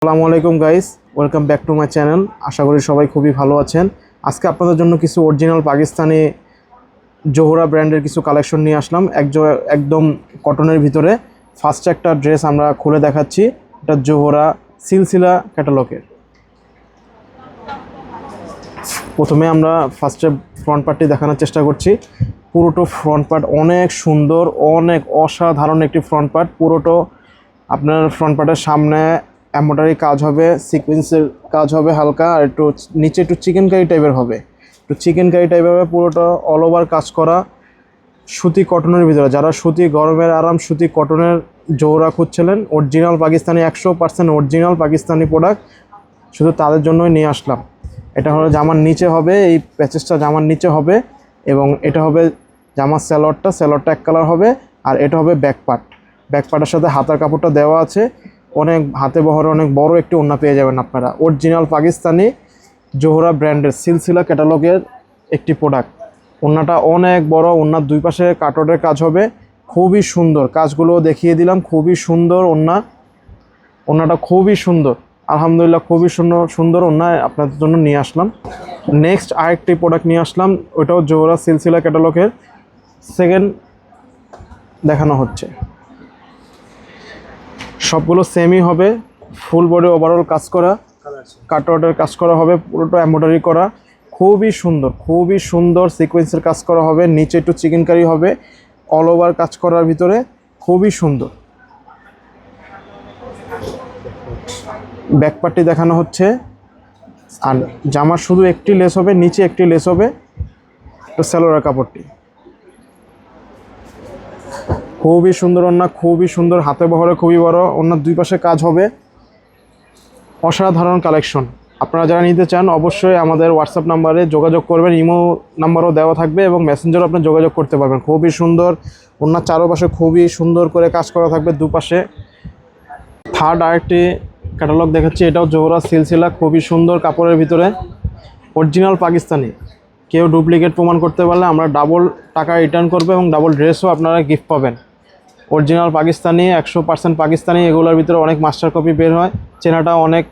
আসসালামু আলাইকুম guys, welcome back to my channel. আশা করি সবাই খুবই ভালো আছেন। আজকে আপনাদের জন্য কিছু অরিজিনাল পাকিস্তানি জোহরা ব্র্যান্ডের কিছু কালেকশন নিয়ে আসলাম একদম কটনের ভিতরে। ফার্স্ট একটা ড্রেস আমরা খুলে দেখাচ্ছি, এটা জোহরা সিলসিলা ক্যাটালগের। প্রথমে আমরা ফার্স্টে ফ্রন্ট পার্টটি দেখানোর চেষ্টা করছি। পুরোটো ফ্রন্ট পার্ট অনেক সুন্দর, অনেক অসাধারণ একটি ফ্রন্ট পার্ট। পুরোটো আপনার ফ্রন্ট পার্টের সামনে এমব্রয়ডারি কাজ হবে, সিকোয়েন্সের কাজ হবে হালকা, আর একটু নিচে একটু চিকেন কারি টাইপের হবে, পুরোটা অল ওভার কাজ করা সুতি কটনের ভিতরে। যারা সুতি গরমের আরাম সুতি কটনের জোহরা খুঁজছিলেন, original Pakistani 100% original Pakistani product, শুধু তাদের জন্যই নিয়ে আসলাম। এটা হলো জামার নিচে হবে, এই প্যাচেসটা জামার নিচে হবে, এবং এটা হবে জামার স্যালোয়ারটা এক কালার হবে, আর এটা হবে ব্যাক পার্টের সাথে হাতার কাপড়টা দেওয়া আছে। অনেক হাতে বহরে অনেক বড় একটি ওড়না পেয়ে যাবেন আপনারা। অরিজিনাল পাকিস্তানি জোহরা ব্র্যান্ডের সিলসিলা ক্যাটালগের একটি প্রোডাক্ট। ওড়নাটা অনেক বড়, ওড়নার দুই পাশে কাটওয়ার্টের কাজ হবে, খুবই সুন্দর। কাজগুলো দেখিয়ে দিলাম, খুবই সুন্দর ওড়নাটা খুবই সুন্দর, আলহামদুলিল্লাহ খুবই সুন্দর ওড়না আপনাদের জন্য নিয়ে আসলাম। নেক্সট আরেকটি প্রোডাক্ট নিয়ে আসলাম, ওইটাও জোহরা সিলসিলা ক্যাটালগের সেকেন্ড দেখানো হচ্ছে। সবগুলো সেমই হবে, ফুল বডি ওভারঅল কাজ করা, কাটওয়ার্টের কাজ করা হবে, পুরোটা এমব্রয়ডারি করা, খুবই সুন্দর সিকোয়েন্সের কাজ করা হবে, নিচে একটু চিকেন কারি হবে, অল ওভার কাজ করার ভিতরে খুবই সুন্দর। ব্যাক পার্টটি দেখানো হচ্ছে, আর জামার শুধু একটি লেস হবে, নিচে একটি লেস হবে, তো সালোয়ার কাপড়টি খুবই সুন্দর ওড়না, খুবই সুন্দর, হাতে বহরে খুবই বড়, ওড়নার দুই পাশে কাজ হবে, অসাধারণ কালেকশন। আপনারা যারা নিতে চান অবশ্যই আমাদের হোয়াটসঅ্যাপ নাম্বারে যোগাযোগ করবেন, ইমো নাম্বারও দেওয়া থাকবে, এবং মেসেঞ্জারও আপনি যোগাযোগ করতে পারবেন। খুবই সুন্দর ওড়নার চারপাশে খুবই সুন্দর করে কাজ করা থাকবে দুপাশে। থার্ড আরেকটি ক্যাটালগ দেখাচ্ছি, এটাও জোহরা সিলসিলা, খুবই সুন্দর কাপড়ের ভিতরে, অরিজিনাল পাকিস্তানি। কেউ ডুপ্লিকেট প্রমাণ করতে পারলে আমরা ডাবল টাকা রিটার্ন করবো, এবং ডাবল ড্রেসও আপনারা গিফট পাবেন। অরিজিনাল পাকিস্তানি 100% পাকিস্তানি, এগুলোর ভিতরে অনেক মাস্টার কপি বের হয়, চেনাটা অনেক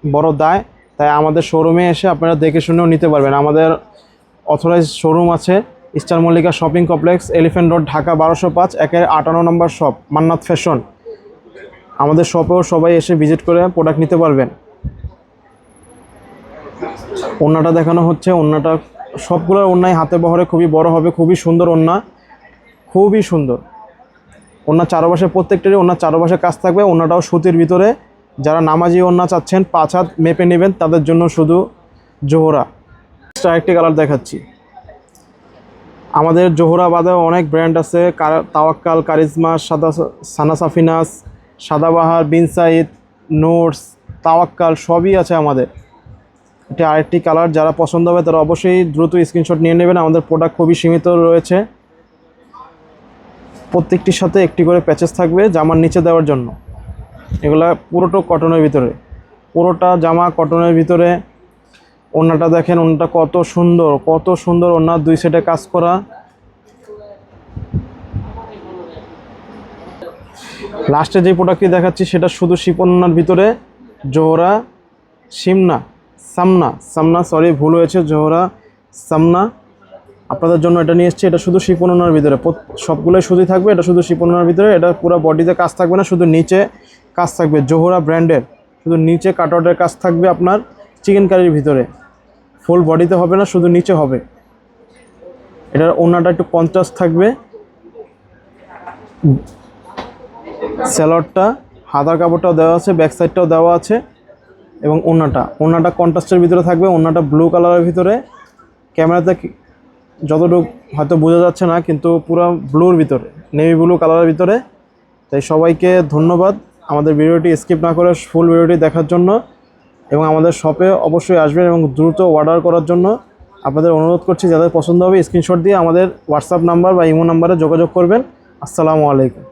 বড় দায়, তাই আমাদের শোরুমে এসে আপনারা দেখে শুনেও নিতে পারবেন। আমাদের অথরাইজ শোরুম আছে star Mallika shopping complex, elephant road, Dhaka 1205, 58 নম্বর শপ, মান্নাত ফ্যাশন। আমাদের শপেও সবাই এসে ভিজিট করে প্রোডাক্ট নিতে পারবেন। ওড়নাটা দেখানো হচ্ছে, ওড়নাটা সবগুলোর ওড়নাই হাতে বহরে খুবই বড় হবে, খুবই সুন্দর ওড়না, খুবই সুন্দর। ওড়নার চারপাশে প্রত্যেকটারই ওড়নার চারপাশে কাজ থাকবে, ওড়নাটাও সুতির ভিতরে। যারা নামাজি ওড়না চাচ্ছেন 5 হাত মেপে নেবেন, তাদের জন্য শুধু জোহরা। আরেকটি কালার দেখাচ্ছি, আমাদের জোহরা বাদে অনেক ব্র্যান্ড আছে, তাওয়াক্কাল, কারিজমা, সানা সাফিনাস, সাদাবাহার, বিন সাইদ, নোটস, তাওয়াক্কাল সবই আছে আমাদের। এটি আরেকটি কালার, যারা পছন্দ হবে তারা অবশ্যই দ্রুত স্ক্রিনশট নিয়ে নেবেন। আমাদের প্রোডাক্ট খুবই সীমিত রয়েছে, প্রত্যেকটির সাথে একটি করে প্যাচেস থাকবে জামার নিচে দেওয়ার জন্য। এগুলা পুরোটা কটনের ভিতরে, পুরোটা জামা কটনের ভিতরে। ওড়নাটা দেখেন, ওড়নাটা কত সুন্দর, ওড়নার দুই সাইডে কাজ করা। লাস্টে যে প্রোডাক্টটি দেখাচ্ছি সেটা শুধু শিফন ওড়নার ভিতরে, জোহরা সামনা, সরি ভুল হয়েছে, জোহরা সামনা আপনাদের জন্য এটা নিয়ে এসেছি। এটা শুধু শিফন ওড়নার ভিতরে, সবগুলোই সুতি থাকবে, এটা শুধু শিফন ওড়নার ভিতরে। এটা পুরো বডিতে কাজ থাকবে না, শুধু নিচে কাজ থাকবে, জোহরা ব্র্যান্ডের, শুধু নিচে কাটওয়ার্টের কাজ থাকবে আপনার চিকেন কারির ভিতরে, ফুল বডিতে হবে না, শুধু নিচে হবে। এটার ওড়নাটা একটু কন্ট্রাস্ট থাকবে, স্যালোয়ারটা হাতার কাপড়টাও দেওয়া আছে, ব্যাক সাইডটাও দেওয়া আছে, এবং ওড়নাটা কন্ট্রাস্টের ভিতরে থাকবে। ওড়নাটা ব্লু কালারের ভিতরে, ক্যামেরাতে যতটুকু হয়তো বোঝা যাচ্ছে না, কিন্তু পুরো ব্লুর ভিতরে, নেভি ব্লু কালারের ভিতরে। তাই সবাইকে ধন্যবাদ আমাদের ভিডিওটি স্কিপ না করে ফুল ভিডিওটি দেখার জন্য, এবং আমাদের শপে অবশ্যই আসবেন এবং দ্রুত অর্ডার করার জন্য আপনাদের অনুরোধ করছি। যাদের পছন্দ হবে স্ক্রিনশট দিয়ে আমাদের হোয়াটসঅ্যাপ নাম্বার বা ইমো নাম্বারে যোগাযোগ করবেন। আসসালামু আলাইকুম।